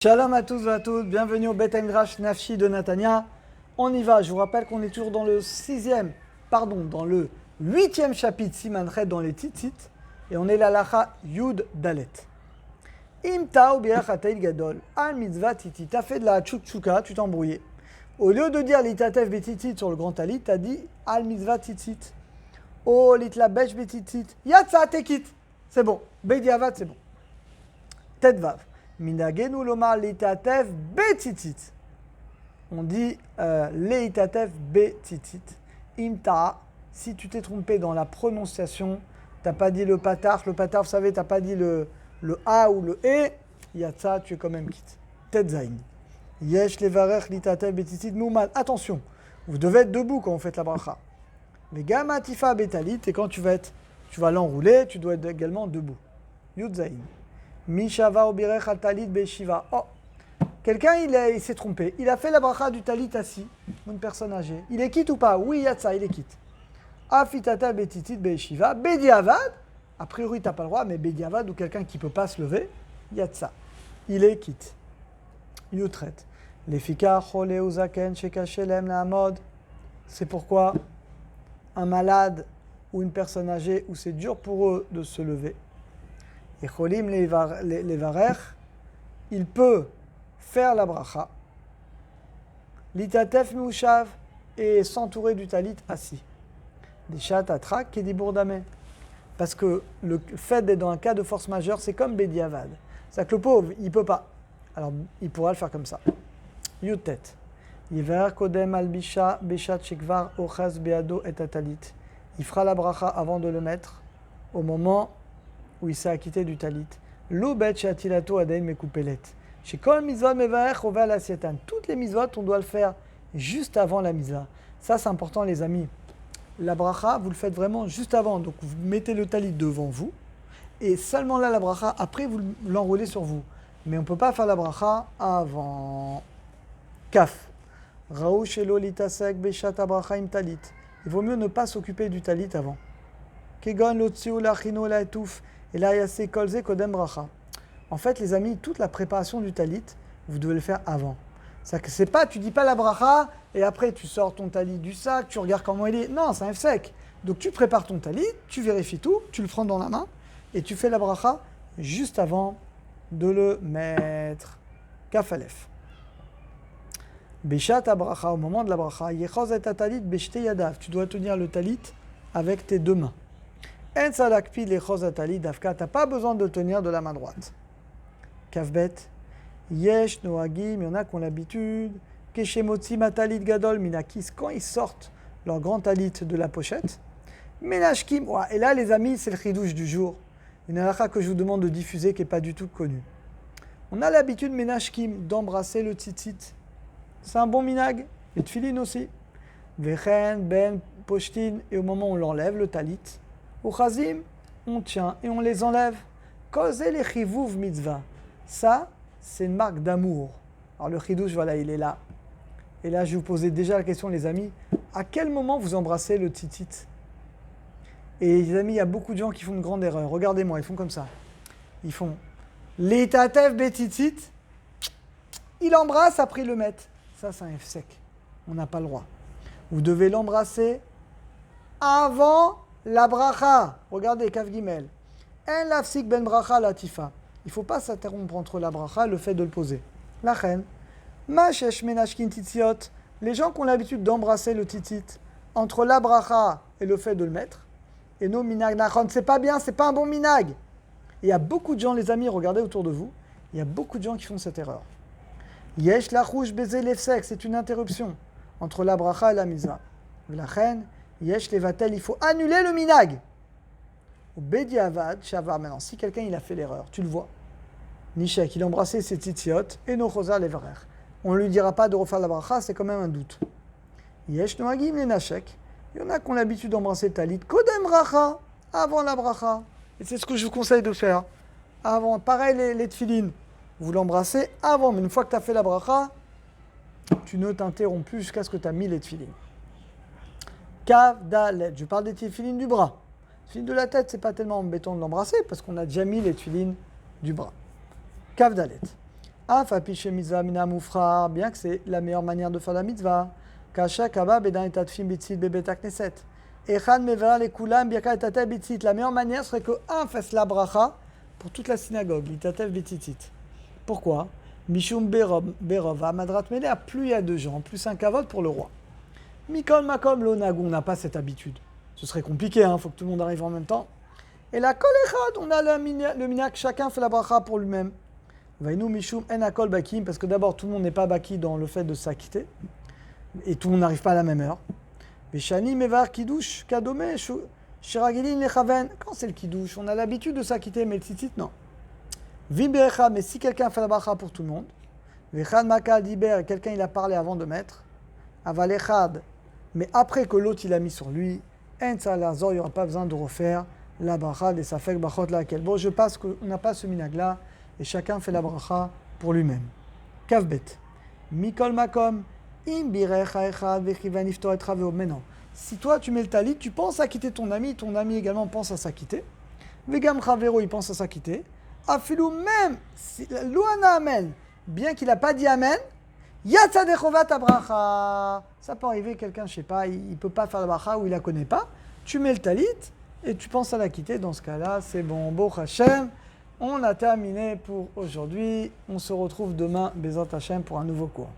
Shalom à tous et à toutes, bienvenue au Bet Midrash Nafshi de Natania. On y va, je vous rappelle qu'on est toujours dans le huitième chapitre Siman Chet dans les Tzitzit, et on est la Lacha Yud Dalet. Im ta'u bi'ach atayil gadol, al mitzvah tzitzit, t'as fait de la tchouka, tu t'es embrouillé. Au lieu de dire l'itatef betzitzit sur le grand talit, t'as dit al mitzvah tzitzit. Oh litlabesh betzitzit, yatsa tekit, c'est bon, bediavad c'est bon. Tetvav. Minagenu lomar leitatef betzitzit. On dit leitatef betzitzit. Imta, si tu t'es trompé dans la prononciation, t'as pas dit le patar, vous savez, t'as pas dit le A ou le E, yatsa, tu es quand même quitte. Tetzain. Yesh levarech leitatef betzitzit moumad. Attention, vous devez être debout quand vous faites la bracha. Mais gamatifa betalit, et quand tu vas l'enrouler, tu dois être également debout. Yudzain. Mishava obirech al talit beshiva. Oh, quelqu'un il s'est trompé. Il a fait la bracha du talit assis, une personne âgée. Il est quitte ou pas? Oui, yatsa, il est quitte. Afitata betitit beshiva. Bediavad. A priori, tu n'as pas le droit, mais bediavad ou quelqu'un qui ne peut pas se lever, yatsa. Il est quitte. Yutret. Lefika chole uzaken shekashelem la mode. C'est pourquoi un malade ou une personne âgée où c'est dur pour eux de se lever. Et cholim levarer, il peut faire la bracha, l'itatef miushav, et s'entourer du talit assis. Des chat atrak et des bourdamé. Parce que le fait d'être dans un cas de force majeure, c'est comme bediavad. C'est-à-dire que le pauvre, il ne peut pas. Alors, il pourra le faire comme ça. Yutet. Yiver kodem albisha beshat shekvar ochaz beado et atalit. Il fera la bracha avant de le mettre, au moment où il s'est acquitté du talit. L'obet shatilato aden mekoupelet. Chez kol mitzvot mevarech over la sietan. Toutes les mitzvot, on doit le faire juste avant la mitzvah. Ça, c'est important, les amis. La bracha, vous le faites vraiment juste avant. Donc, vous mettez le talit devant vous. Et seulement là, la bracha, après, vous l'enroulez sur vous. Mais on ne peut pas faire la bracha avant. Kaf. Raou shelo litasek beshat abracha im talit. Il vaut mieux ne pas s'occuper du talit avant. Kegon lotziu lachino la etouf. Et là, il y a ces kolze kodem bracha. En fait, les amis, toute la préparation du talit, vous devez le faire avant. C'est-à-dire que c'est pas, tu dis pas la bracha, et après tu sors ton talit du sac, tu regardes comment il est. Non, c'est un sec. Donc tu prépares ton talit, tu vérifies tout, tu le prends dans la main, et tu fais la bracha juste avant de le mettre. Kafalef. Beshat bracha, au moment de la bracha, yechoz et talit beshte yadav. Tu dois tenir le talit avec tes deux mains. En salakpi lechos atali dafka, t'as pas besoin de tenir de la main droite. Kavbet, yesh noagim, il y en a qui ont l'habitude, keshemotzi matalit gadol minakis, quand ils sortent leur grand talit de la pochette, menashkim, et là les amis, c'est le chidouche du jour, une halakha que je vous demande de diffuser qui n'est pas du tout connue. On a l'habitude, menashkim, d'embrasser le tzitzit. C'est un bon minag, et tfilin aussi. Vechen, ben, pochtin, et au moment où on l'enlève, le talit, au chazim, on tient et on les enlève. Kozel et chivouv mitzvah. Ça, c'est une marque d'amour. Alors le chidouche, voilà, il est là. Et là, je vous posais déjà la question, les amis. À quel moment vous embrassez le tzitzit? Et les amis, il y a beaucoup de gens qui font une grande erreur. Regardez-moi, ils font comme ça. Ils font leitatef betzitzit. Il embrasse, après ils le mettent. Ça, c'est un F sec. On n'a pas le droit. Vous devez l'embrasser avant la bracha, regardez, Kaf Gimel. En lafsik ben bracha latifa. Il ne faut pas s'interrompre entre la bracha et le fait de le poser. La reine. Ma shesh menashkin titziot. Les gens qui ont l'habitude d'embrasser le titit entre la bracha et le fait de le mettre. Et nos minag nachon, c'est pas bien, c'est pas un bon minag. Il y a beaucoup de gens, les amis, regardez autour de vous. Il y a beaucoup de gens qui font cette erreur. Yesh la rouge baiser l'efsek, c'est une interruption entre la bracha et la mitzvah. La reine. Yesh levatel, il faut annuler le minag. Au bediavad, shavar, maintenant, si quelqu'un il a fait l'erreur, tu le vois. Nishek, il a embrassé ses tzitziot, et no chosa levarer. On ne lui dira pas de refaire la bracha, c'est quand même un doute. Yesh noagim le nashek. Il y en a qui ont l'habitude d'embrasser le talit. Kodem bracha, avant la bracha. Et c'est ce que je vous conseille de faire. Avant, pareil les tfilines. Vous l'embrassez avant, mais une fois que tu as fait la bracha, tu ne t'interromps plus jusqu'à ce que tu as mis les tfilines. Kavdalet, je parle des tefilines du bras. Les tefilines de la tête, c'est pas tellement embêtant de l'embrasser parce qu'on a déjà mis les tefilines du bras. Kavdalet. Afapiche mitzvah mina moufra, bien que c'est la meilleure manière de faire la mitzvah. Kasha kaba bedan et tatfim bitzit bebet akneset. Echan mevera le kulam birka et tatev bitzit. La meilleure manière serait que un fasse la bracha pour toute la synagogue, l'itatev bitzitit. Pourquoi? Mishum berov amadrat melea, plus il y a deux gens, plus un kavod pour le roi. Mikol makom lo nagou, on n'a pas cette habitude. Ce serait compliqué, il faut que tout le monde arrive en même temps. Et la kol echad, on a le minak, chacun fait la bracha pour lui-même. Vainu mishum en akol bakim, parce que d'abord tout le monde n'est pas baki dans le fait de s'acquitter, et tout le monde n'arrive pas à la même heure. Veshani mevar kiddush kadome shiragilin lechaven. Quand c'est le kiddush, on a l'habitude de s'acquitter, mais le tzitzit non. Vibrecha, mais si quelqu'un fait la bracha pour tout le monde, vechad makal diber, quelqu'un il a parlé avant de mettre, aval echad, mais après que l'autre il a mis sur lui, en salazor, il n'y aura pas besoin de refaire la bracha des safek bachot laquelle. Bon, je passe qu'on n'a pas ce minag là, et chacun fait la bracha pour lui-même. Kavbet. Mikol makom, im birecha echad vechivan iftor et traveo. Mais non, si toi tu mets le talit, tu penses à quitter ton ami également pense à s'acquitter. Vegam chavero, il pense à s'acquitter. Afilou même, si, louana amen, bien qu'il n'a pas dit amen, yatsa dechovat abracha. Ça peut arriver, quelqu'un, je ne sais pas, il ne peut pas faire la bracha ou il ne la connaît pas. Tu mets le talit et tu penses à la quitter. Dans ce cas-là, c'est bon. Bo Hashem, on a terminé pour aujourd'hui. On se retrouve demain, Bezat Hashem, pour un nouveau cours.